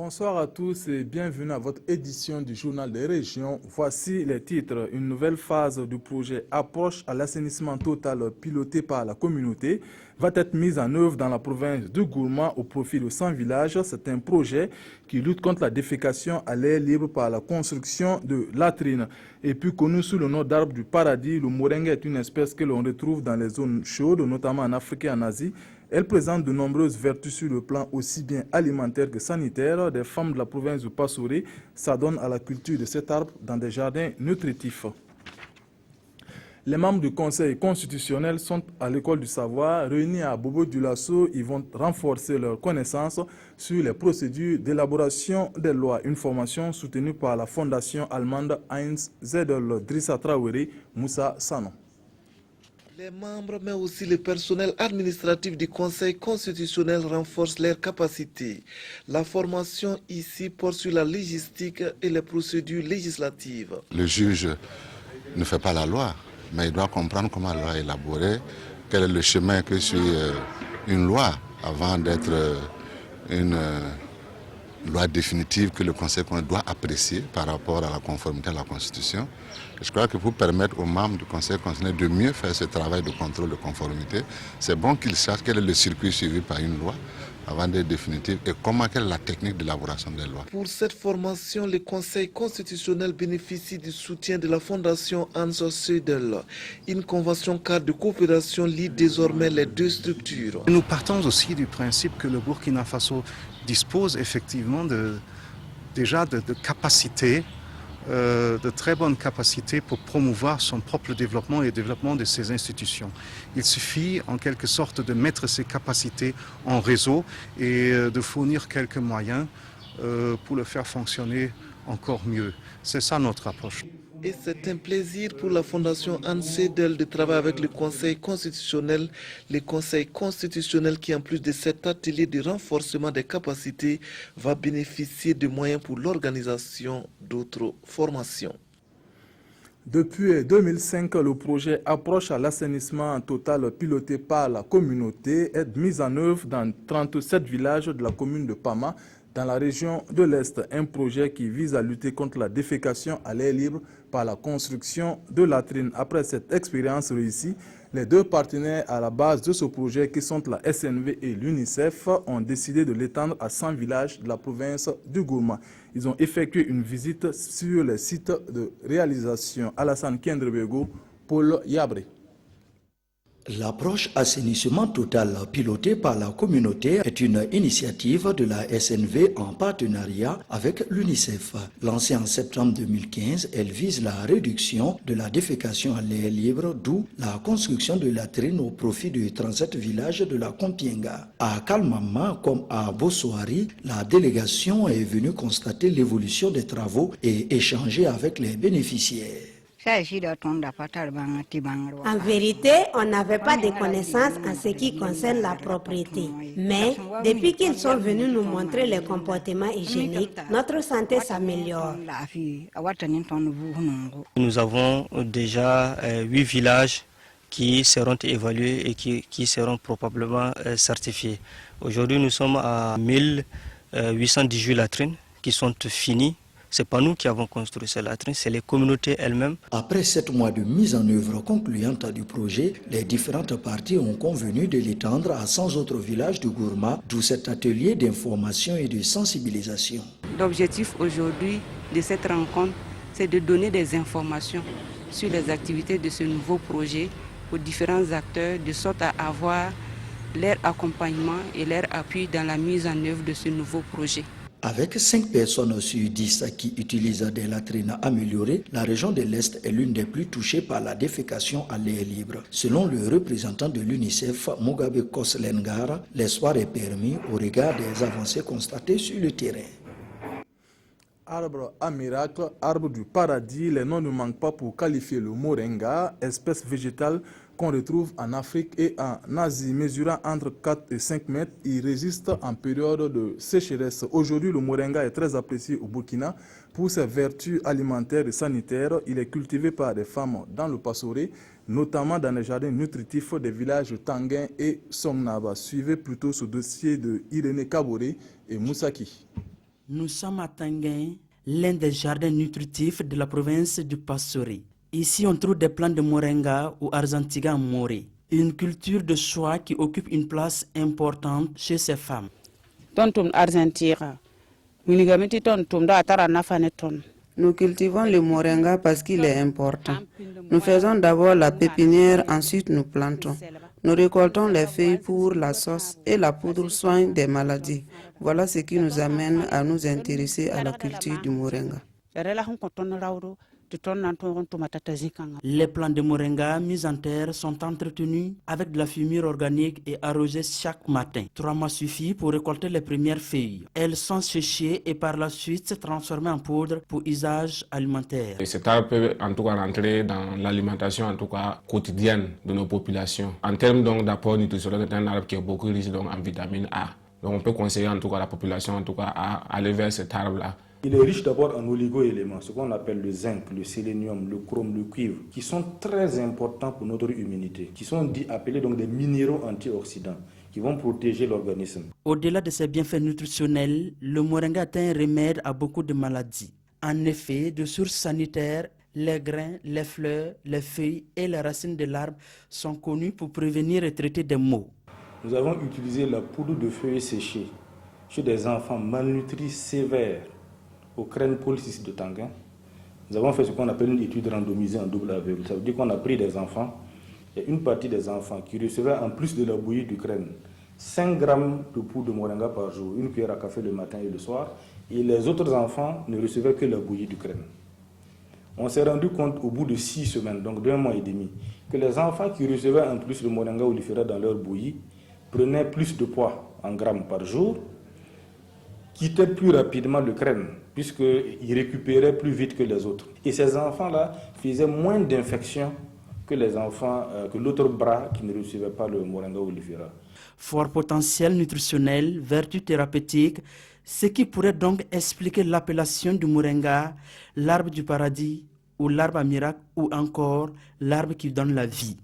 Bonsoir à tous et bienvenue à votre édition du Journal des régions. Voici les titres. Une nouvelle phase du projet Approche à l'assainissement total piloté par la communauté va être mise en œuvre dans la province de Gourma au profit de 100 villages. C'est un projet qui lutte contre la défécation à l'air libre par la construction de latrines. Et puis connu sous le nom d'arbre du paradis, le moringa est une espèce que l'on retrouve dans les zones chaudes, notamment en Afrique et en Asie. Elle présente de nombreuses vertus sur le plan aussi bien alimentaire que sanitaire. Des femmes de la province de Passoré s'adonnent à la culture de cet arbre dans des jardins nutritifs. Les membres du Conseil constitutionnel sont à l'école du savoir. Réunis à Bobo-Dioulasso, ils vont renforcer leurs connaissances sur les procédures d'élaboration des lois. Une formation soutenue par la fondation allemande Heinz Zedel, Drissa Traoré, Moussa Sanon. Les membres, mais aussi le personnel administratif du Conseil constitutionnel renforcent leurs capacités. La formation ici porte sur la logistique et les procédures législatives. Le juge ne fait pas la loi, mais il doit comprendre comment la loi est élaborée, quel est le chemin que suit une loi avant d'être une loi définitive que le Conseil doit apprécier par rapport à la conformité à la Constitution. Et je crois que pour permettre aux membres du Conseil constitutionnel de mieux faire ce travail de contrôle de conformité, c'est bon qu'ils sachent quel est le circuit suivi par une loi avant d'être définitive et quelle est la technique d'élaboration des lois. Pour cette formation, le Conseil constitutionnel bénéficie du soutien de la Fondation Hans Seidel. Une convention cadre de coopération lie désormais les deux structures. Nous partons aussi du principe que le Burkina Faso dispose effectivement déjà de capacités, de très bonnes capacités pour promouvoir son propre développement et le développement de ses institutions. Il suffit en quelque sorte de mettre ces capacités en réseau et de fournir quelques moyens pour le faire fonctionner encore mieux. C'est ça notre approche. Et c'est un plaisir pour la Fondation Hans Seidel de travailler avec le Conseil constitutionnel. Le Conseil constitutionnel qui, en plus de cet atelier de renforcement des capacités, va bénéficier de moyens pour l'organisation d'autres formations. Depuis 2005, le projet Approche à l'assainissement total piloté par la communauté est mis en œuvre dans 37 villages de la commune de Pama, dans la région de l'Est. Un projet qui vise à lutter contre la défécation à l'air libre par la construction de latrines. Après cette expérience réussie, les deux partenaires à la base de ce projet, qui sont la SNV et l'UNICEF, ont décidé de l'étendre à 100 villages de la province du Gourma. Ils ont effectué une visite sur les sites de réalisation. Alassane Kendrebego, Paul Yabré. L'approche assainissement total pilotée par la communauté est une initiative de la SNV en partenariat avec l'UNICEF. Lancée en septembre 2015, elle vise la réduction de la défécation à l'air libre, d'où la construction de latrines au profit de 37 villages de la Kompienga. À Kalmama comme à Bossoari, la délégation est venue constater l'évolution des travaux et échanger avec les bénéficiaires. En vérité, on n'avait pas de connaissances en ce qui concerne la propriété. Mais depuis qu'ils sont venus nous montrer les comportements hygiéniques, notre santé s'améliore. Nous avons déjà 8 villages qui seront évalués et qui seront probablement certifiés. Aujourd'hui, nous sommes à 1818 latrines qui sont finies. Ce n'est pas nous qui avons construit ces latrines, c'est les communautés elles-mêmes. Après 7 mois de mise en œuvre concluante du projet, les différentes parties ont convenu de l'étendre à 100 autres villages du Gourma, d'où cet atelier d'information et de sensibilisation. L'objectif aujourd'hui de cette rencontre, c'est de donner des informations sur les activités de ce nouveau projet aux différents acteurs, de sorte à avoir leur accompagnement et leur appui dans la mise en œuvre de ce nouveau projet. Avec 5 personnes sur 10 qui utilisent des latrines améliorées, la région de l'Est est l'une des plus touchées par la défécation à l'air libre. Selon le représentant de l'UNICEF, Mugabe Koslengara, l'espoir est permis au regard des avancées constatées sur le terrain. Arbre à miracle, arbre du paradis, les noms ne manquent pas pour qualifier le moringa, espèce végétale qu'on retrouve en Afrique et en Asie. Mesurant entre 4 et 5 mètres, il résiste en période de sécheresse. Aujourd'hui, le moringa est très apprécié au Burkina pour ses vertus alimentaires et sanitaires. Il est cultivé par des femmes dans le Passoré, notamment dans les jardins nutritifs des villages Tanguin et Songnaba. Suivez plutôt ce dossier de Irénée Kaboré et Moussaki. Nous sommes à Tanguin, l'un des jardins nutritifs de la province du Pastori. Ici, on trouve des plantes de moringa ou Arzantiga morée, une culture de soie qui occupe une place importante chez ces femmes. Nous cultivons le moringa parce qu'il est important. Nous faisons d'abord la pépinière, ensuite nous plantons. Nous récoltons les feuilles pour la sauce et la poudre soigne des maladies. Voilà ce qui nous amène à nous intéresser à la culture du moringa. Les plants de moringa mis en terre sont entretenus avec de la fumure organique et arrosés chaque matin. 3 mois suffit pour récolter les premières feuilles. Elles sont séchées et par la suite transformées en poudre pour usage alimentaire. Cet arbre peut en tout cas rentrer dans l'alimentation en tout cas quotidienne de nos populations. En termes donc d'apport nutritionnel, c'est un arbre qui est beaucoup riche donc en vitamine A. Donc on peut conseiller en tout cas la population en tout cas à aller vers cet arbre-là. Il est riche d'abord en oligo-éléments, ce qu'on appelle le zinc, le sélénium, le chrome, le cuivre, qui sont très importants pour notre immunité, qui sont appelés donc des minéraux antioxydants, qui vont protéger l'organisme. Au-delà de ses bienfaits nutritionnels, le moringa est un remède à beaucoup de maladies. En effet, de sources sanitaires, les grains, les fleurs, les feuilles et les racines de l'arbre sont connus pour prévenir et traiter des maux. Nous avons utilisé la poudre de feuilles séchées chez des enfants malnutris sévères au Crène Pôle 6 de Tanguin. Nous avons fait ce qu'on appelle une étude randomisée en double aveugle. Ça veut dire qu'on a pris des enfants, et une partie des enfants qui recevaient en plus de la bouillie du crène 5 grammes de poudre de moringa par jour, une cuillère à café le matin et le soir, et les autres enfants ne recevaient que la bouillie du crène. On s'est rendu compte au bout de 6 semaines, donc d'1 mois et demi, que les enfants qui recevaient en plus le moringa olifera dans leur bouillie prenaient plus de poids en grammes par jour, quittaient plus rapidement le crène, puisqu'ils récupéraient plus vite que les autres. Et ces enfants-là faisaient moins d'infections que les enfants, que l'autre bras qui ne recevait pas le moringa olifera. Fort potentiel nutritionnel, vertu thérapeutique, ce qui pourrait donc expliquer l'appellation du moringa, l'arbre du paradis, ou l'arbre à miracle, ou encore l'arbre qui donne la vie.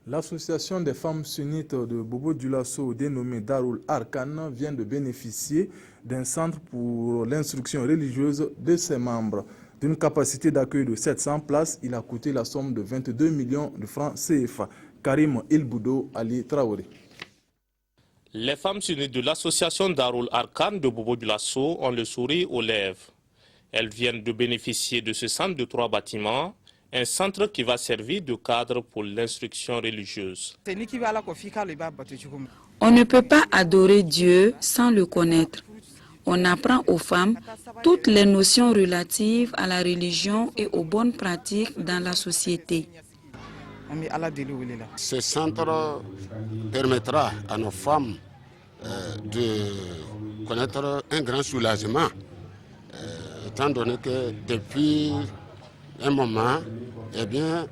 L'association des femmes sunnites de Bobo-Dioulasso, dénommée Darul Arkan, vient de bénéficier d'un centre pour l'instruction religieuse de ses membres. D'une capacité d'accueil de 700 places, il a coûté la somme de 22 millions de francs CFA. Karim Ilboudo, Ali Traoré. Les femmes sunnites de l'association Darul Arkan de Bobo-Dioulasso ont le sourire aux lèvres. Elles viennent de bénéficier de ce centre de 3 bâtiments, un centre qui va servir de cadre pour l'instruction religieuse. On ne peut pas adorer Dieu sans le connaître. On apprend aux femmes toutes les notions relatives à la religion et aux bonnes pratiques dans la société. Ce centre permettra à nos femmes de connaître un grand soulagement, étant donné que depuis un moment, eh bien,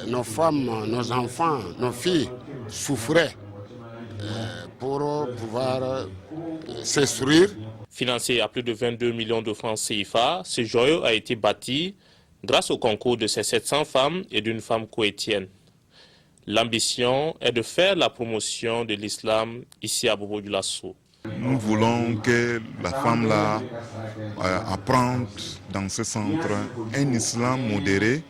nos femmes, nos enfants, nos filles souffraient pour pouvoir s'instruire. Financé à plus de 22 millions de francs CFA, ce joyau a été bâti grâce au concours de ces 700 femmes et d'une femme koweïtienne. L'ambition est de faire la promotion de l'islam ici à Bobo-Dioulasso. Nous voulons que la femme-là apprenne dans ce centre un islam modéré,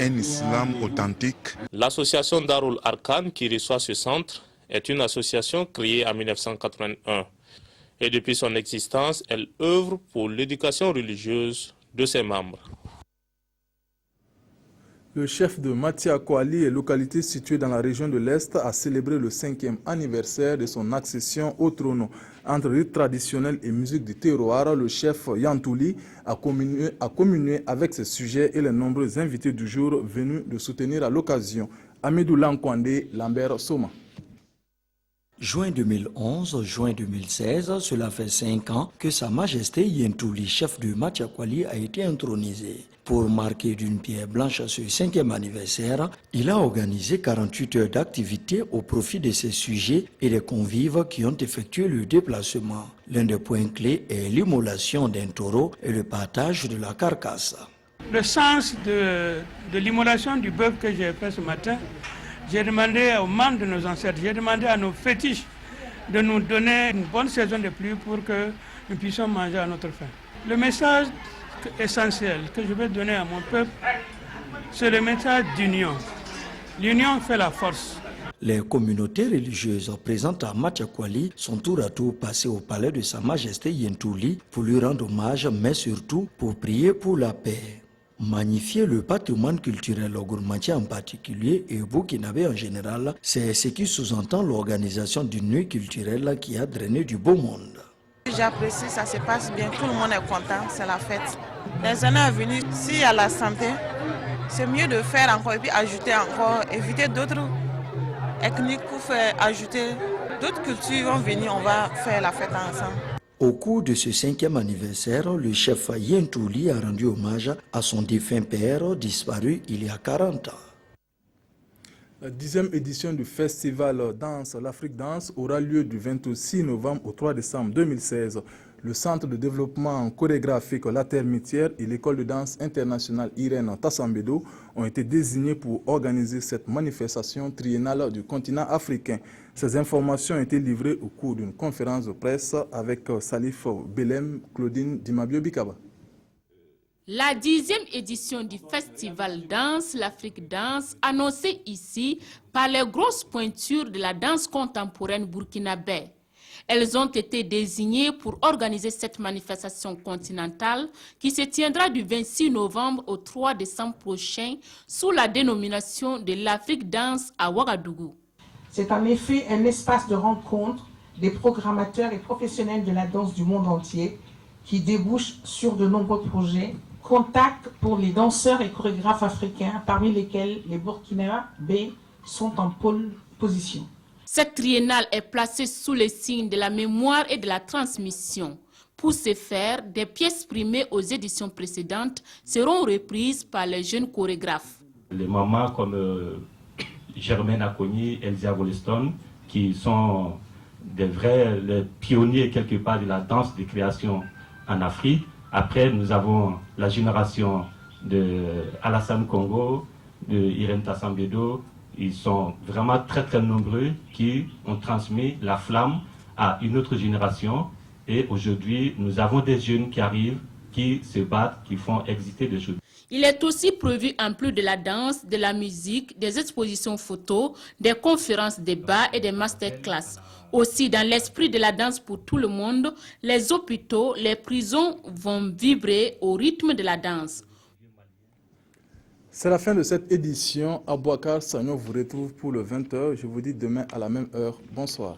un islam authentique. L'association Darul Arkan qui reçoit ce centre est une association créée en 1981. Et depuis son existence, elle œuvre pour l'éducation religieuse de ses membres. Le chef de Matiakwali, localité située dans la région de l'Est, a célébré le 5e anniversaire de son accession au trône. Entre rite traditionnel et musique du terroir, le chef Yantouli a communié avec ses sujets et les nombreux invités du jour venus de soutenir à l'occasion. Amidou Lankwande, Lambert Soma. Juin 2011, juin 2016, cela fait 5 ans que Sa Majesté Yentouli, chef de Matiakwali, a été intronisé. Pour marquer d'une pierre blanche ce 5e anniversaire, il a organisé 48 heures d'activité au profit de ses sujets et des convives qui ont effectué le déplacement. L'un des points clés est l'immolation d'un taureau et le partage de la carcasse. Le sens de l'immolation du bœuf que j'ai fait ce matin, j'ai demandé aux membres de nos ancêtres, j'ai demandé à nos fétiches de nous donner une bonne saison de pluie pour que nous puissions manger à notre faim. Le message essentiel que je vais donner à mon peuple, c'est le message d'union. L'union fait la force. Les communautés religieuses présentes à Machakwali sont tour à tour passées au palais de Sa Majesté Yentouli pour lui rendre hommage, mais surtout pour prier pour la paix. Magnifier le patrimoine culturel gourmandier en particulier et burkinabé en général, c'est ce qui sous-entend l'organisation d'une nuit culturelle qui a drainé du beau monde. J'apprécie, ça se passe bien, tout le monde est content, c'est la fête. Les années à venir, s'il y a la santé, c'est mieux de faire encore et puis ajouter encore, éviter d'autres ethniques pour faire ajouter d'autres cultures vont venir, on va faire la fête ensemble. Au cours de ce 5e anniversaire, le chef Yentouli a rendu hommage à son défunt père disparu il y a 40 ans. La 10e édition du festival Danse, l'Afrique Danse, aura lieu du 26 novembre au 3 décembre 2016. Le Centre de développement chorégraphique La Termitière et l'École de danse internationale Irène Tassambedo ont été désignés pour organiser cette manifestation triennale du continent africain. Ces informations ont été livrées au cours d'une conférence de presse avec Salif Belem, Claudine Dimabio-Bikaba. La 10e édition du festival Danse, l'Afrique Danse, annoncée ici par les grosses pointures de la danse contemporaine burkinabé. Elles ont été désignées pour organiser cette manifestation continentale qui se tiendra du 26 novembre au 3 décembre prochain sous la dénomination de l'Afrique Danse à Ouagadougou. C'est en effet un espace de rencontre des programmateurs et professionnels de la danse du monde entier qui débouche sur de nombreux projets, contacts pour les danseurs et chorégraphes africains, parmi lesquels les Burkinabés sont en pôle position. Cette triennale est placée sous le signe de la mémoire et de la transmission. Pour ce faire, des pièces primées aux éditions précédentes seront reprises par les jeunes chorégraphes. Les mamans comme Germaine Akoni, Elzia Wollaston, qui sont des vrais les pionniers quelque part de la danse de création en Afrique. Après, nous avons la génération de Alassane Congo, de Irène Tassambedo. Ils sont vraiment très très nombreux qui ont transmis la flamme à une autre génération. Et aujourd'hui, nous avons des jeunes qui arrivent, qui se battent, qui font exister des choses. Il est aussi prévu, en plus de la danse, de la musique, des expositions photos, des conférences, débats et des masterclass. Aussi, dans l'esprit de la danse pour tout le monde, les hôpitaux, les prisons vont vibrer au rythme de la danse. C'est la fin de cette édition. Abouakar Sagnon vous retrouve pour le 20h. Je vous dis demain à la même heure. Bonsoir.